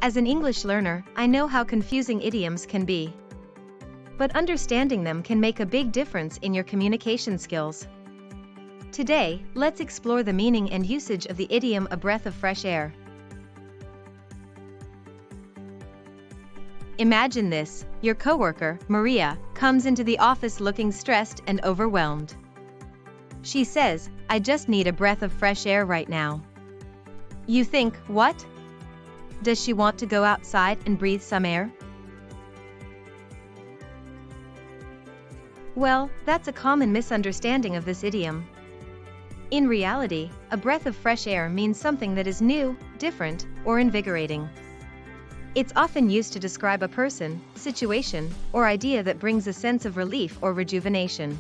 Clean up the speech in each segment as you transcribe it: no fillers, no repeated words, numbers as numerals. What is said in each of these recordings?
As an English learner, I know how confusing idioms can be. But understanding them can make a big difference in your communication skills. Today, let's explore the meaning and usage of the idiom "a breath of fresh air." Imagine this: your coworker, Maria, comes into the office looking stressed and overwhelmed. She says, "I just need a breath of fresh air right now." You think, what? Does she want to go outside and breathe some air? Well, that's a common misunderstanding of this idiom. In reality, a breath of fresh air means something that is new, different, or invigorating. It's often used to describe a person, situation, or idea that brings a sense of relief or rejuvenation.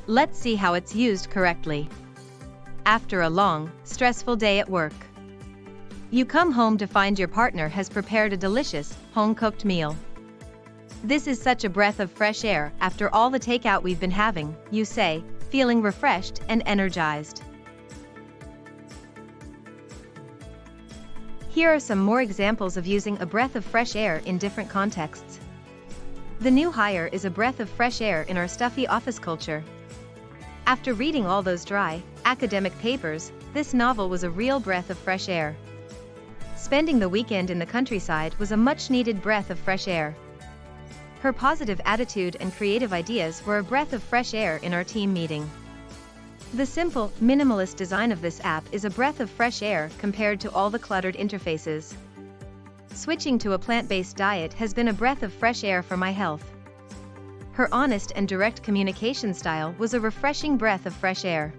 Let's see how it's used correctly. After a long, stressful day at work, you come home to find your partner has prepared a delicious, home-cooked meal. "This is such a breath of fresh air after all the takeout we've been having," you say, feeling refreshed and energized. Here are some more examples of using a breath of fresh air in different contexts. The new hire is a breath of fresh air in our stuffy office culture. After reading all those dry, academic papers, this novel was a real breath of fresh air. Spending the weekend in the countryside was a much-needed breath of fresh air. Her positive attitude and creative ideas were a breath of fresh air in our team meeting. The simple, minimalist design of this app is a breath of fresh air compared to all the cluttered interfaces. Switching to a plant-based diet has been a breath of fresh air for my health. Her honest and direct communication style was a refreshing breath of fresh air.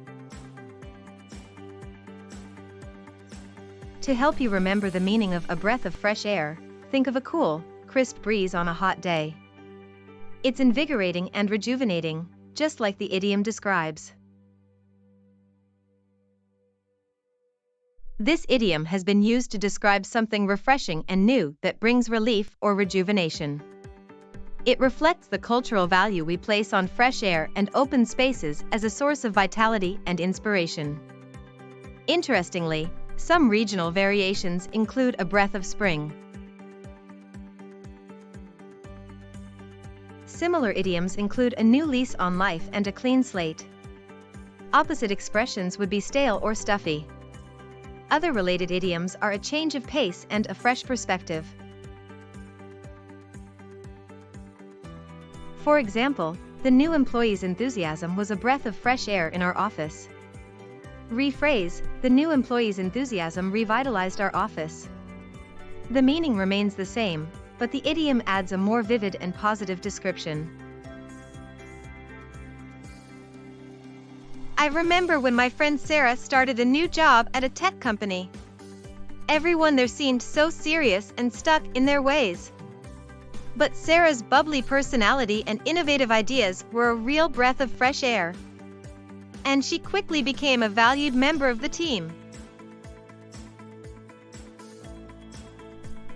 To help you remember the meaning of a breath of fresh air, think of a cool, crisp breeze on a hot day. It's invigorating and rejuvenating, just like the idiom describes. This idiom has been used to describe something refreshing and new that brings relief or rejuvenation. It reflects the cultural value we place on fresh air and open spaces as a source of vitality and inspiration. Interestingly, some regional variations include a breath of spring. Similar idioms include a new lease on life and a clean slate. Opposite expressions would be stale or stuffy. Other related idioms are a change of pace and a fresh perspective. For example, the new employee's enthusiasm was a breath of fresh air in our office. Rephrase, the new employee's enthusiasm revitalized our office. The meaning remains the same, but the idiom adds a more vivid and positive description. "I remember when my friend Sarah started a new job at a tech company. Everyone there seemed so serious and stuck in their ways. But Sarah's bubbly personality and innovative ideas were a real breath of fresh air. And she quickly became a valued member of the team."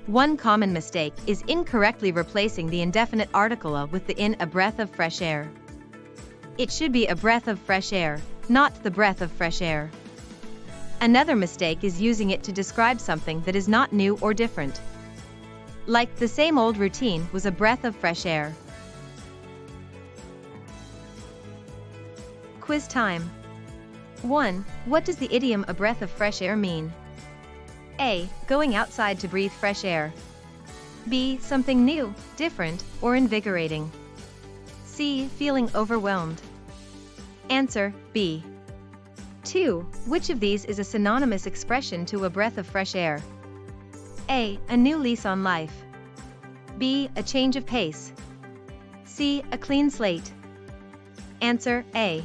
One common mistake is incorrectly replacing the indefinite article "a" with the "in a breath of fresh air." It should be "a breath of fresh air," not "the breath of fresh air." Another mistake is using it to describe something that is not new or different. Like, the same old routine was a breath of fresh air. Quiz time. 1. What does the idiom "a breath of fresh air" mean? A. Going outside to breathe fresh air. B. Something new, different, or invigorating. C. Feeling overwhelmed. Answer, B. 2. Which of these is a synonymous expression to a breath of fresh air? A. A new lease on life. B. A change of pace. C. A clean slate. Answer, A.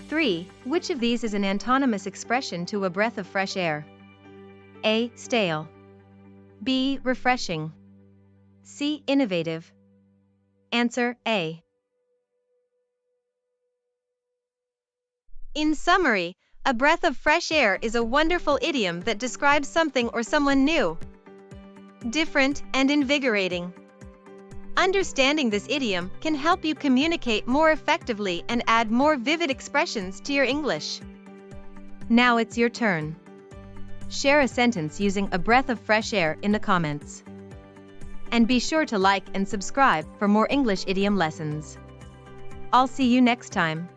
3. Which of these is an antonymous expression to a breath of fresh air? A. Stale. B. Refreshing. C. Innovative. Answer, A. In summary, a breath of fresh air is a wonderful idiom that describes something or someone new, different, and invigorating. Understanding this idiom can help you communicate more effectively and add more vivid expressions to your English. Now it's your turn. Share a sentence using a breath of fresh air in the comments. And be sure to like and subscribe for more English idiom lessons. I'll see you next time.